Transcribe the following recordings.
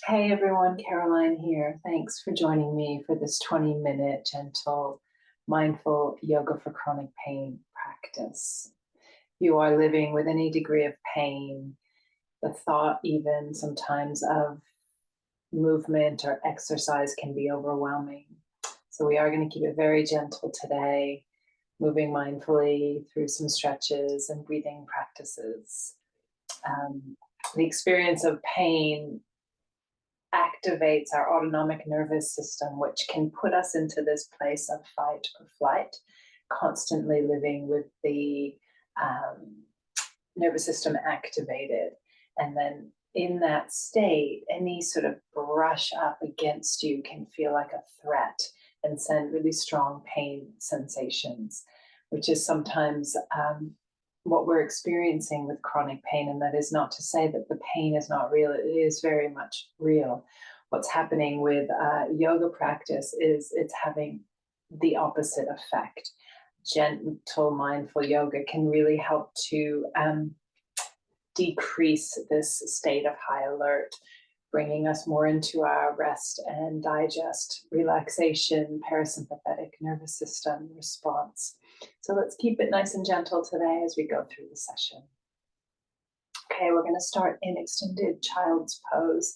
Hey everyone, Caroline here. Thanks for joining me for this 20-minute gentle, mindful yoga for chronic pain practice. You are living with any degree of pain, the thought even sometimes of movement or exercise can be overwhelming. So we are going to keep it very gentle today, moving mindfully through some stretches and breathing practices. The experience of pain activates our autonomic nervous system, which can put us into this place of fight or flight, constantly living with the nervous system activated. And then in that state, any sort of brush up against you can feel like a threat and send really strong pain sensations, which is sometimes what we're experiencing with chronic pain. And that is not to say that the pain is not real, it is very much real. What's happening with yoga practice is it's having the opposite effect. Gentle, mindful yoga can really help to decrease this state of high alert, bringing us more into our rest and digest, relaxation, parasympathetic nervous system response. So let's keep it nice and gentle today as we go through the session. Okay, we're going to start in extended child's pose.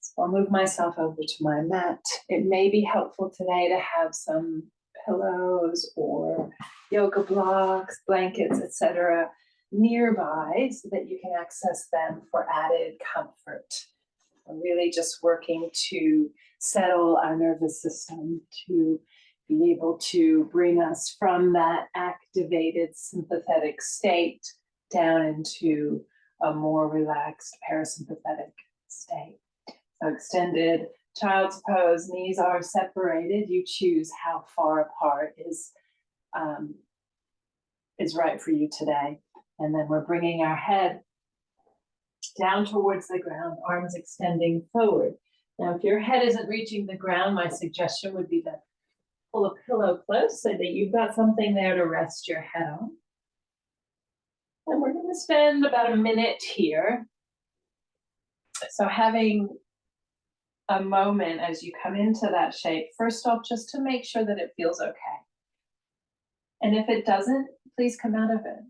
So I'll move myself over to my mat. It may be helpful today to have some pillows or yoga blocks, blankets, etc. nearby so that you can access them for added comfort. I'm really just working to settle our nervous system to be able to bring us from that activated sympathetic state down into a more relaxed parasympathetic state. So extended child's pose, knees are separated. You choose how far apart is right for you today. And then we're bringing our head down towards the ground, arms extending forward. Now, if your head isn't reaching the ground, my suggestion would be to pull a pillow close so that you've got something there to rest your head on. And we're going to spend about a minute here. So having a moment as you come into that shape, first off, just to make sure that it feels okay. And if it doesn't, please come out of it.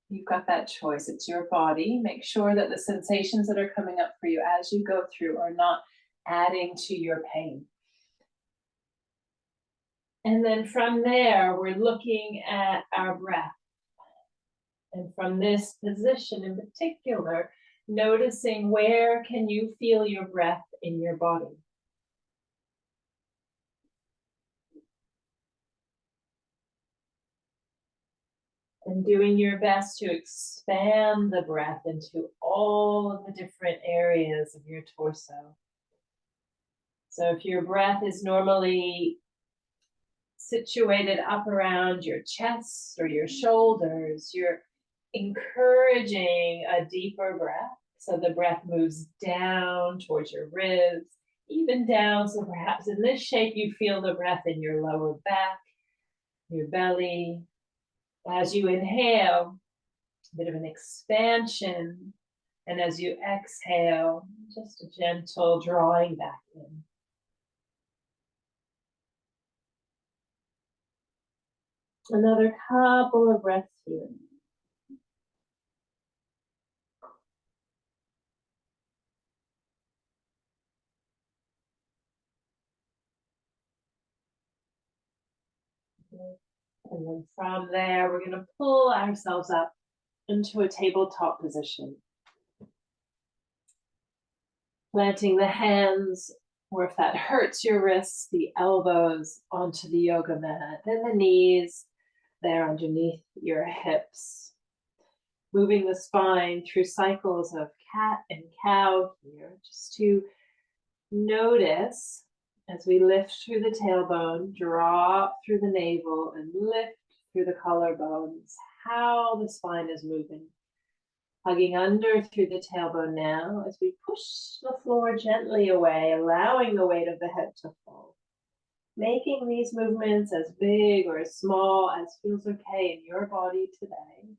You've got that choice. It's your body. Make sure that the sensations that are coming up for you as you go through are not adding to your pain. And then from there, we're looking at our breath. And from this position in particular, noticing where can you feel your breath in your body. And doing your best to expand the breath into all of the different areas of your torso. So if your breath is normally situated up around your chest or your shoulders, you're encouraging a deeper breath. So the breath moves down towards your ribs, even down. So perhaps in this shape, you feel the breath in your lower back, your belly. As you inhale, a bit of an expansion. And as you exhale, just a gentle drawing back in. Another couple of breaths here. And then from there, we're going to pull ourselves up into a tabletop position. Planting the hands, or if that hurts your wrists, the elbows onto the yoga mat, and the knees there underneath your hips. Moving the spine through cycles of cat and cow here, just to notice as we lift through the tailbone, drop through the navel, and lift through the collarbones, how the spine is moving. Hugging under through the tailbone now as we push the floor gently away, allowing the weight of the head to fall. Making these movements as big or as small as feels okay in your body today.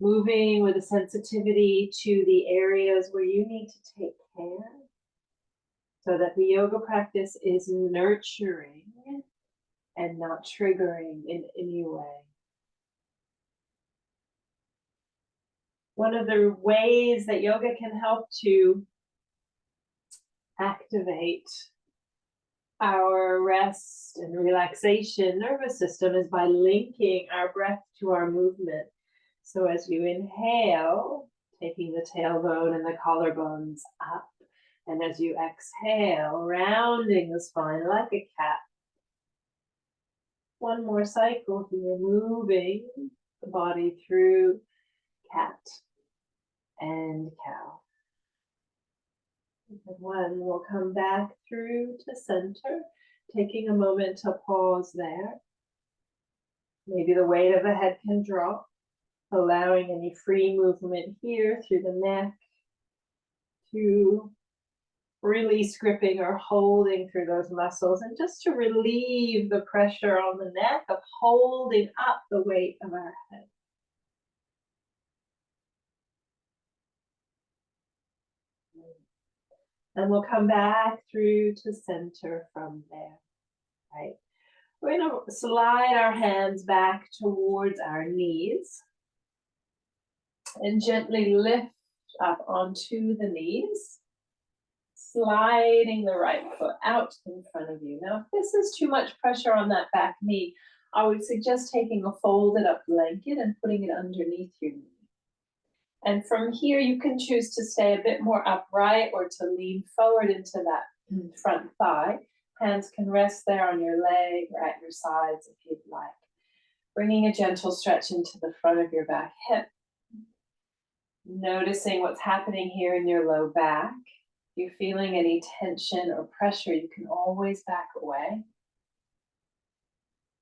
Moving with a sensitivity to the areas where you need to take care. so that the yoga practice is nurturing and not triggering in any way. One of the ways that yoga can help to activate our rest and relaxation nervous system is by linking our breath to our movement. So as you inhale, taking the tailbone and the collarbones up, and as you exhale, rounding the spine like a cat. One more cycle here, moving the body through cat and cow. And one will come back through to center, taking a moment to pause there. Maybe the weight of the head can drop, allowing any free movement here through the neck to release gripping or holding through those muscles, and just to relieve the pressure on the neck of holding up the weight of our head. And we'll come back through to center from there, right? We're going to slide our hands back towards our knees and gently lift up onto the knees, sliding the right foot out in front of you. Now, if this is too much pressure on that back knee, I would suggest taking a folded up blanket and putting it underneath your knee. And from here, you can choose to stay a bit more upright or to lean forward into that front thigh. Hands can rest there on your leg or at your sides if you'd like. Bringing a gentle stretch into the front of your back hip. Noticing what's happening here in your low back. If you're feeling any tension or pressure, you can always back away.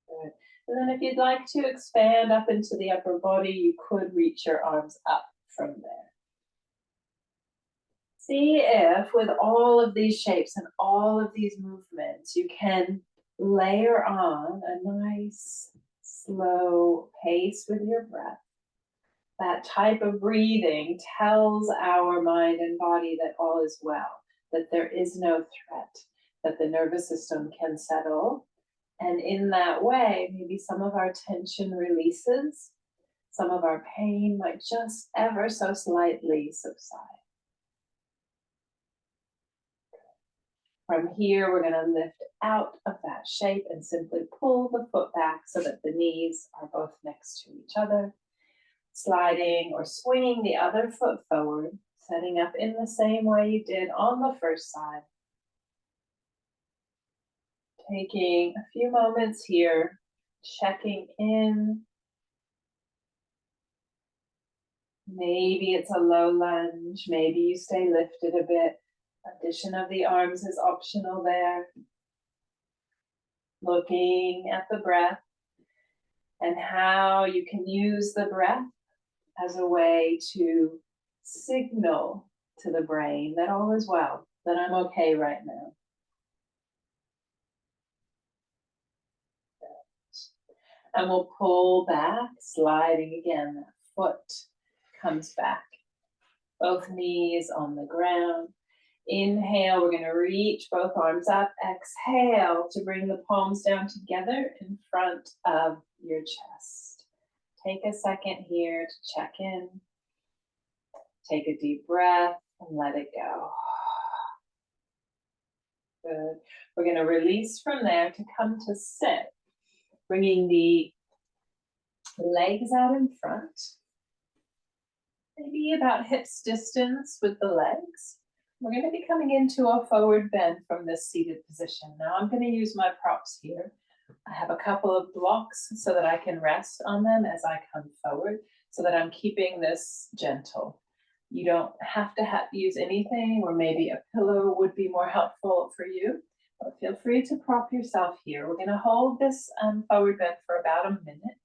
Good. And then if you'd like to expand up into the upper body, you could reach your arms up from there. See if with all of these shapes and all of these movements, you can layer on a nice, slow pace with your breath. That type of breathing tells our mind and body that all is well, that there is no threat, that the nervous system can settle. And in that way, maybe some of our tension releases, some of our pain might just ever so slightly subside. From here, we're going to lift out of that shape and simply pull the foot back so that the knees are both next to each other. Sliding or swinging the other foot forward, setting up in the same way you did on the first side. Taking a few moments here, checking in. Maybe it's a low lunge, maybe you stay lifted a bit. Addition of the arms is optional there. Looking at the breath and how you can use the breath as a way to signal to the brain that all is well, that I'm okay right now. And we'll pull back, sliding again. That foot comes back. Both knees on the ground. Inhale, we're going to reach both arms up. Exhale to bring the palms down together in front of your chest. Take a second here to check in. Take a deep breath and let it go. Good. We're going to release from there to come to sit. Bringing the legs out in front. Maybe about hips distance with the legs. We're going to be coming into a forward bend from this seated position. Now I'm going to use my props here. I have a couple of blocks so that I can rest on them as I come forward, so that I'm keeping this gentle. You don't have to use anything, or maybe a pillow would be more helpful for you, but feel free to prop yourself here. We're going to hold this forward bend for about a minute.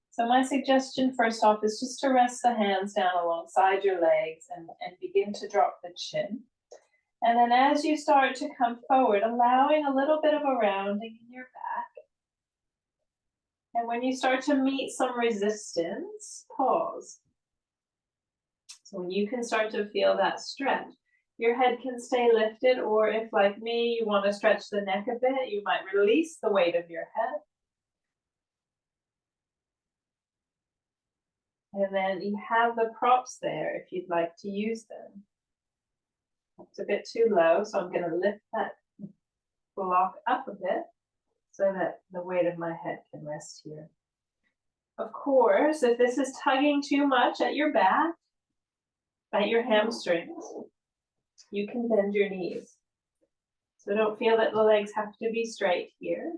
So my suggestion first off is just to rest the hands down alongside your legs and begin to drop the chin. And then as you start to come forward, allowing a little bit of a rounding in your back. And when you start to meet some resistance, pause. So when you can start to feel that stretch, your head can stay lifted, or if like me, you want to stretch the neck a bit, you might release the weight of your head. And then you have the props there if you'd like to use them. It's a bit too low, so I'm going to lift that block up a bit so that the weight of my head can rest here. Of course, if this is tugging too much at your back, at your hamstrings, you can bend your knees. So don't feel that the legs have to be straight here.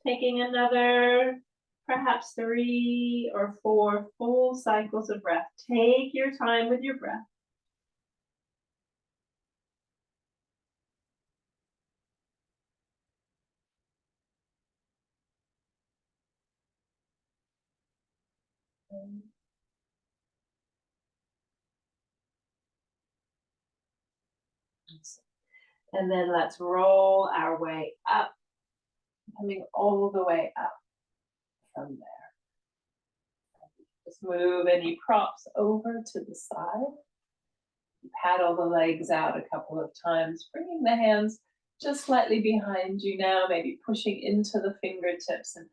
Taking another perhaps 3 or 4 full cycles of breath. Take your time with your breath. And then let's roll our way up, coming all the way up from there. Just move any props over to the side. Paddle the legs out a couple of times, bringing the hands just slightly behind you now, maybe pushing into the fingertips and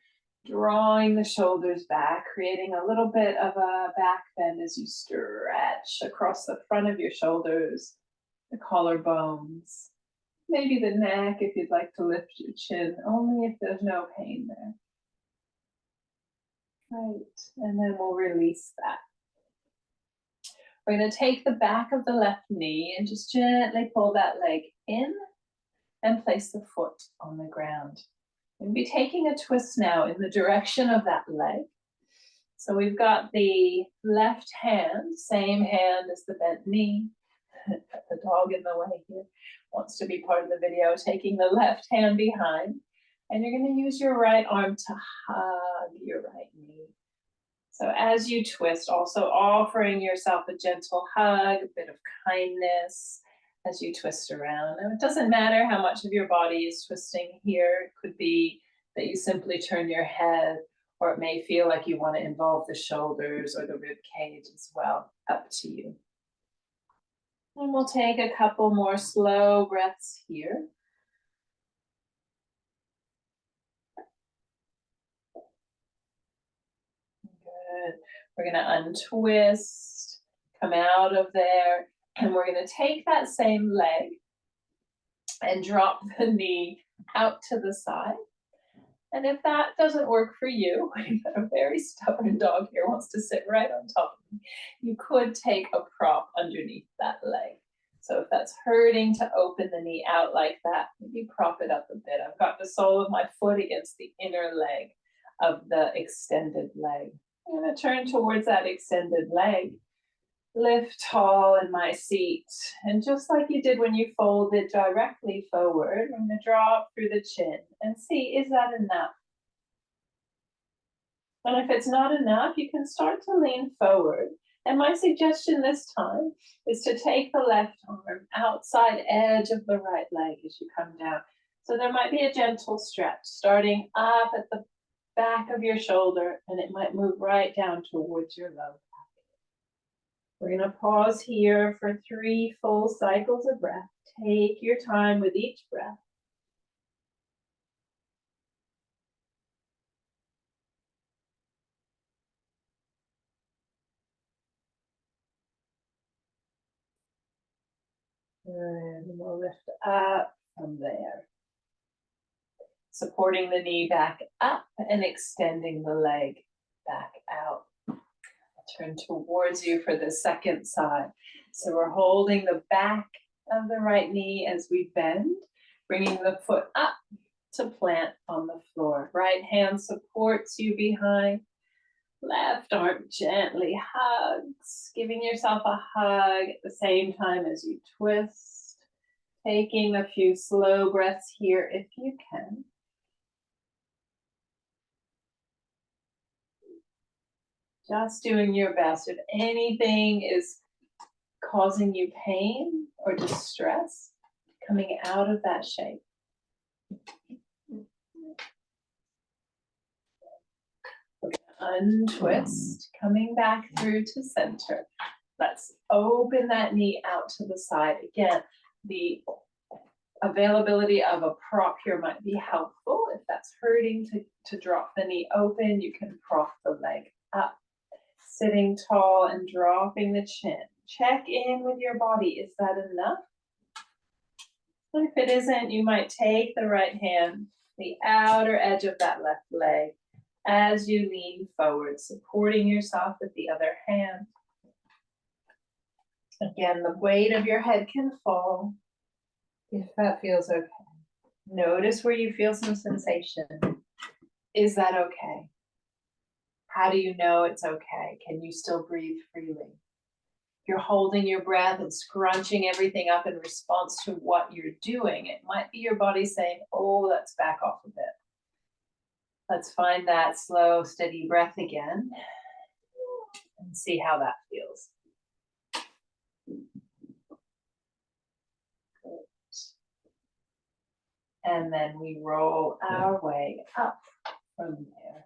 drawing the shoulders back, creating a little bit of a back bend as you stretch across the front of your shoulders, the collarbones, maybe the neck if you'd like to lift your chin, only if there's no pain there. Right, and then we'll release that. We're going to take the back of the left knee and just gently pull that leg in and place the foot on the ground. We'll be taking a twist now in the direction of that leg. So we've got the left hand, same hand as the bent knee. The dog in the way here wants to be part of the video, taking the left hand behind. And you're going to use your right arm to hug your right knee. So as you twist, also offering yourself a gentle hug, a bit of kindness as you twist around. And it doesn't matter how much of your body is twisting here. It could be that you simply turn your head, or it may feel like you want to involve the shoulders or the rib cage as well. Up to you. And we'll take a couple more slow breaths here. Good. We're going to untwist, come out of there, and we're going to take that same leg and drop the knee out to the side. And if that doesn't work for you, you've got a very stubborn dog here, wants to sit right on top of me, you could take a prop underneath that leg. So if that's hurting to open the knee out like that, maybe prop it up a bit. I've got the sole of my foot against the inner leg of the extended leg. I'm going to turn towards that extended leg. Lift tall in my seat. And just like you did when you folded directly forward, I'm going to draw up through the chin and see, is that enough? And if it's not enough, you can start to lean forward. And my suggestion this time is to take the left arm outside edge of the right leg as you come down. So there might be a gentle stretch starting up at the back of your shoulder, and it might move right down towards your low back. We're going to pause here for 3 full cycles of breath. Take your time with each breath. And we'll lift up from there. Supporting the knee back up and extending the leg back out. Turn towards you for the second side. So we're holding the back of the right knee as we bend, bringing the foot up to plant on the floor. Right hand supports you behind. Left arm gently hugs, giving yourself a hug at the same time as you twist. Taking a few slow breaths here if you can. Just doing your best. If anything is causing you pain or distress, coming out of that shape. We're going to untwist, coming back through to center. Let's open that knee out to the side. Again, the availability of a prop here might be helpful. If that's hurting to drop the knee open, you can prop the leg up. Sitting tall and dropping the chin. Check in with your body. Is that enough? If it isn't, you might take the right hand, the outer edge of that left leg, as you lean forward, supporting yourself with the other hand. Again, the weight of your head can fall if that feels okay. Notice where you feel some sensation. Is that okay? How do you know it's okay? Can you still breathe freely? You're holding your breath and scrunching everything up in response to what you're doing. It might be your body saying, oh, let's back off a bit. Let's find that slow, steady breath again and see how that feels. Good. And then we roll our way up from there.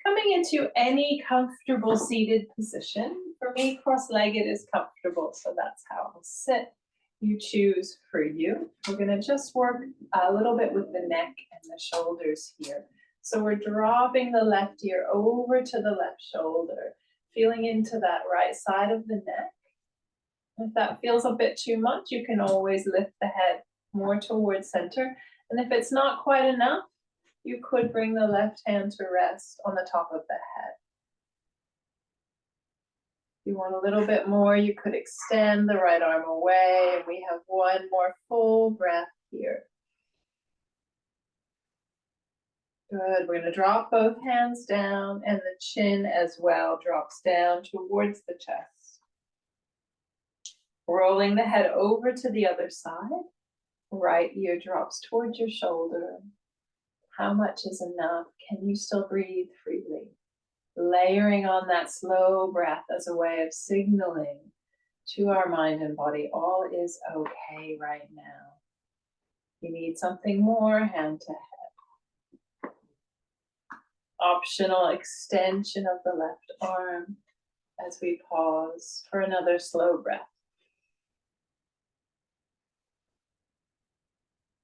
Coming into any comfortable seated position. For me, cross-legged is comfortable, so that's how I'll sit. You choose for you. We're gonna just work a little bit with the neck and the shoulders here. So we're dropping the left ear over to the left shoulder, feeling into that right side of the neck. If that feels a bit too much, you can always lift the head more towards center. And if it's not quite enough, you could bring the left hand to rest on the top of the head. If you want a little bit more, you could extend the right arm away. And we have one more full breath here. Good. We're going to drop both hands down, and the chin as well drops down towards the chest. Rolling the head over to the other side. Right ear drops towards your shoulder. How much is enough? Can you still breathe freely? Layering on that slow breath as a way of signaling to our mind and body, all is okay right now. You need something more, hand to head. Optional extension of the left arm as we pause for another slow breath.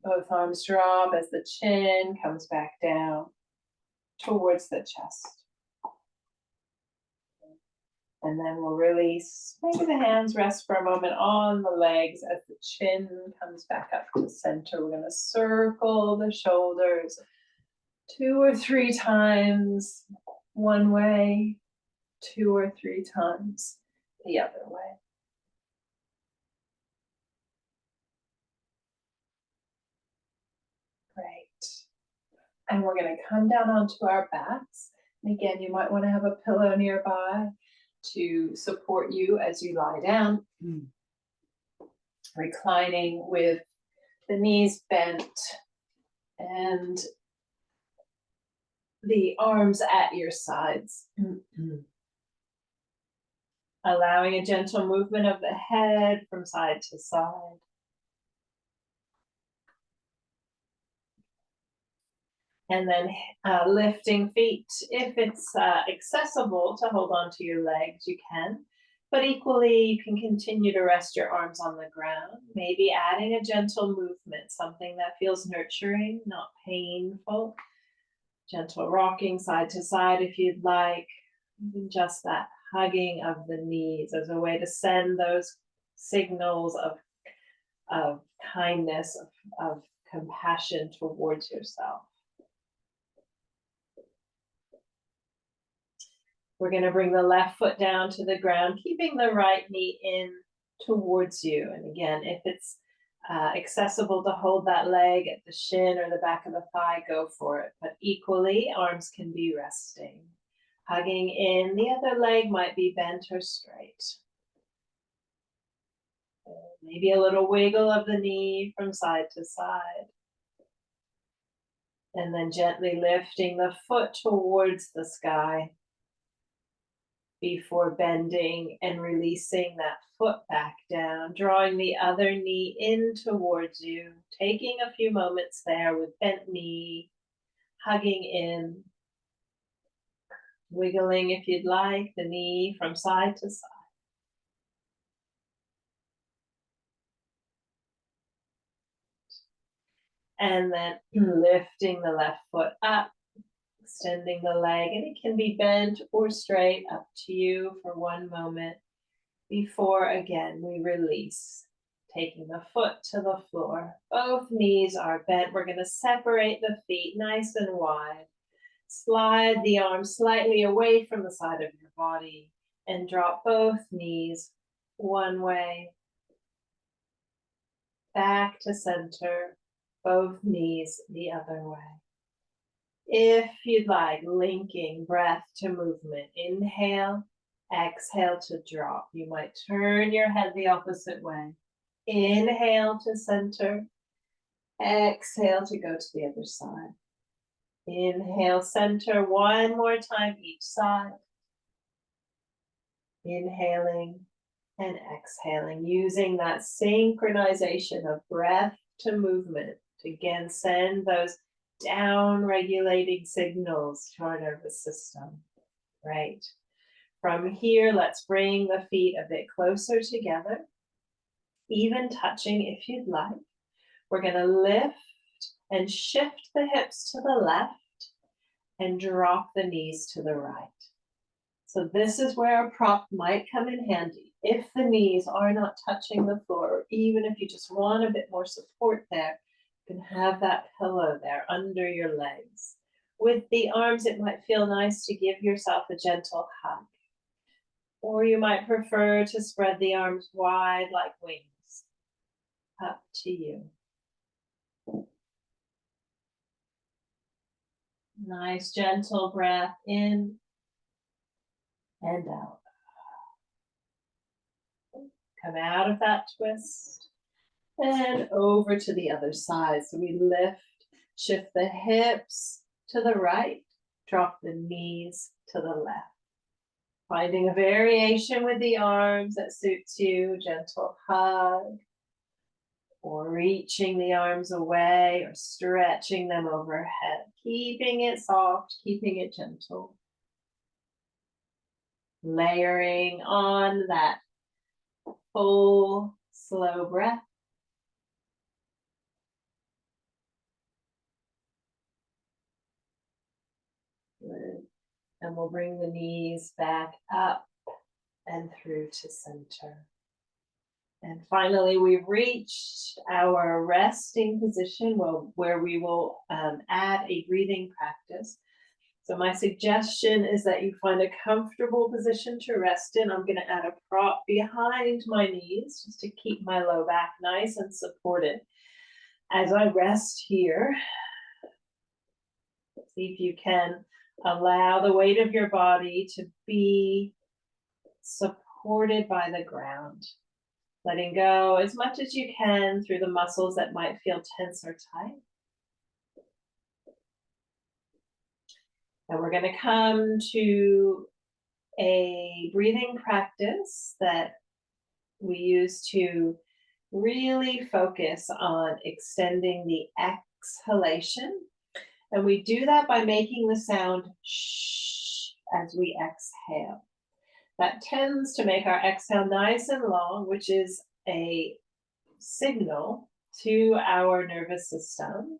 Both arms drop as the chin comes back down towards the chest. And then we'll release. Maybe the hands rest for a moment on the legs as the chin comes back up to center. We're going to circle the shoulders 2 or 3 times one way, 2 or 3 times the other way. Great. And we're going to come down onto our backs. And again, you might want to have a pillow nearby to support you as you lie down. Reclining with the knees bent and the arms at your sides. Allowing a gentle movement of the head from side to side. And then lifting feet. If it's accessible to hold on to your legs, you can. But equally, you can continue to rest your arms on the ground. Maybe adding a gentle movement, something that feels nurturing, not painful. Gentle rocking side to side if you'd like. Even just that hugging of the knees as a way to send those signals of kindness, of compassion towards yourself. We're going to bring the left foot down to the ground, keeping the right knee in towards you. And again, if it's accessible to hold that leg at the shin or the back of the thigh, go for it. But equally, arms can be resting. Hugging in, the other leg might be bent or straight. Maybe a little wiggle of the knee from side to side. And then gently lifting the foot towards the sky before bending and releasing that foot back down, drawing the other knee in towards you, taking a few moments there with bent knee, hugging in, wiggling if you'd like, the knee from side to side. And then lifting the left foot up, extending the leg, and it can be bent or straight, up to you for one moment before again we release. Taking the foot to the floor. Both knees are bent. We're going to separate the feet nice and wide. Slide the arms slightly away from the side of your body and drop both knees one way. Back to center, both knees the other way. If you'd like, linking breath to movement. Inhale, exhale to drop. You might turn your head the opposite way. Inhale to center. Exhale to go to the other side. Inhale, center, one more time each side. Inhaling and exhaling, using that synchronization of breath to movement to again send those down regulating signals to our nervous system. Right. From here, let's bring the feet a bit closer together, even touching if you'd like. We're going to lift and shift the hips to the left and drop the knees to the right. So this is where a prop might come in handy. If the knees are not touching the floor, or even if you just want a bit more support there, you can have that pillow there under your legs. With the arms, it might feel nice to give yourself a gentle hug. Or you might prefer to spread the arms wide like wings. Up to you. Nice gentle breath in and out. Come out of that twist and over to the other side. So we lift, shift the hips to the right, drop the knees to the left. Finding a variation with the arms that suits you, gentle hug, or reaching the arms away or stretching them overhead, keeping it soft, keeping it gentle. Layering on that full, slow breath. Good. And we'll bring the knees back up and through to center. And finally, we've reached our resting position where we will add a breathing practice. So my suggestion is that you find a comfortable position to rest in. I'm going to add a prop behind my knees just to keep my low back nice and supported. As I rest here, see if you can allow the weight of your body to be supported by the ground. Letting go as much as you can through the muscles that might feel tense or tight. And we're going to come to a breathing practice that we use to really focus on extending the exhalation. And we do that by making the sound shh as we exhale. That tends to make our exhale nice and long, which is a signal to our nervous system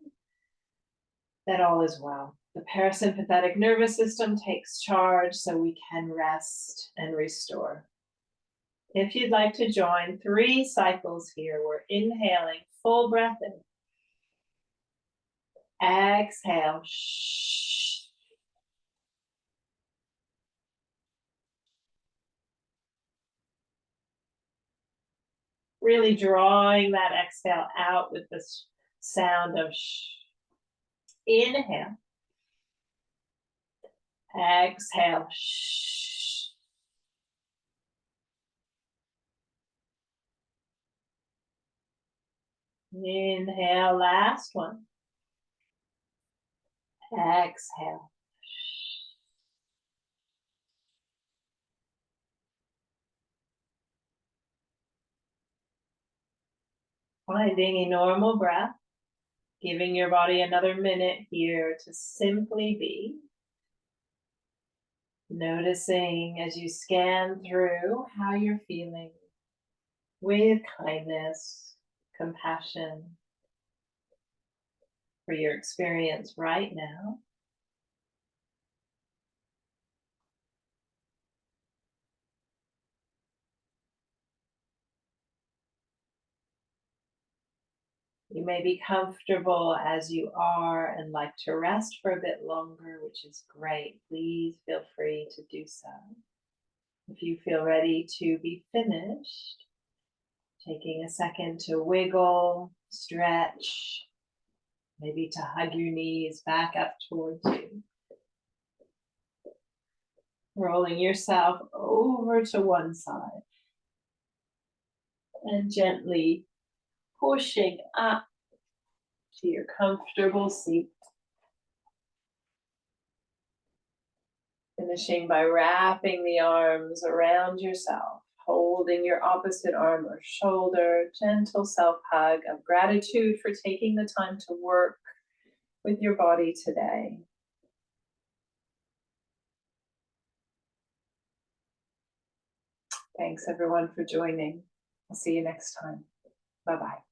that all is well. The parasympathetic nervous system takes charge so we can rest and restore. If you'd like to join 3 cycles here, we're inhaling, full breath in. Exhale, shh. Really drawing that exhale out with this sound of shh. Inhale. Exhale, shh. Inhale, last one. Exhale. Finding a normal breath, giving your body another minute here to simply be. Noticing as you scan through how you're feeling with kindness, compassion. for your experience right now. You may be comfortable as you are and like to rest for a bit longer, which is great. Please feel free to do so. If you feel ready to be finished, taking a second to wiggle, stretch, maybe to hug your knees back up towards you. Rolling yourself over to one side and gently pushing up to your comfortable seat. Finishing by wrapping the arms around yourself, holding your opposite arm or shoulder, gentle self-hug of gratitude for taking the time to work with your body today. Thanks everyone for joining. I'll see you next time. Bye-bye.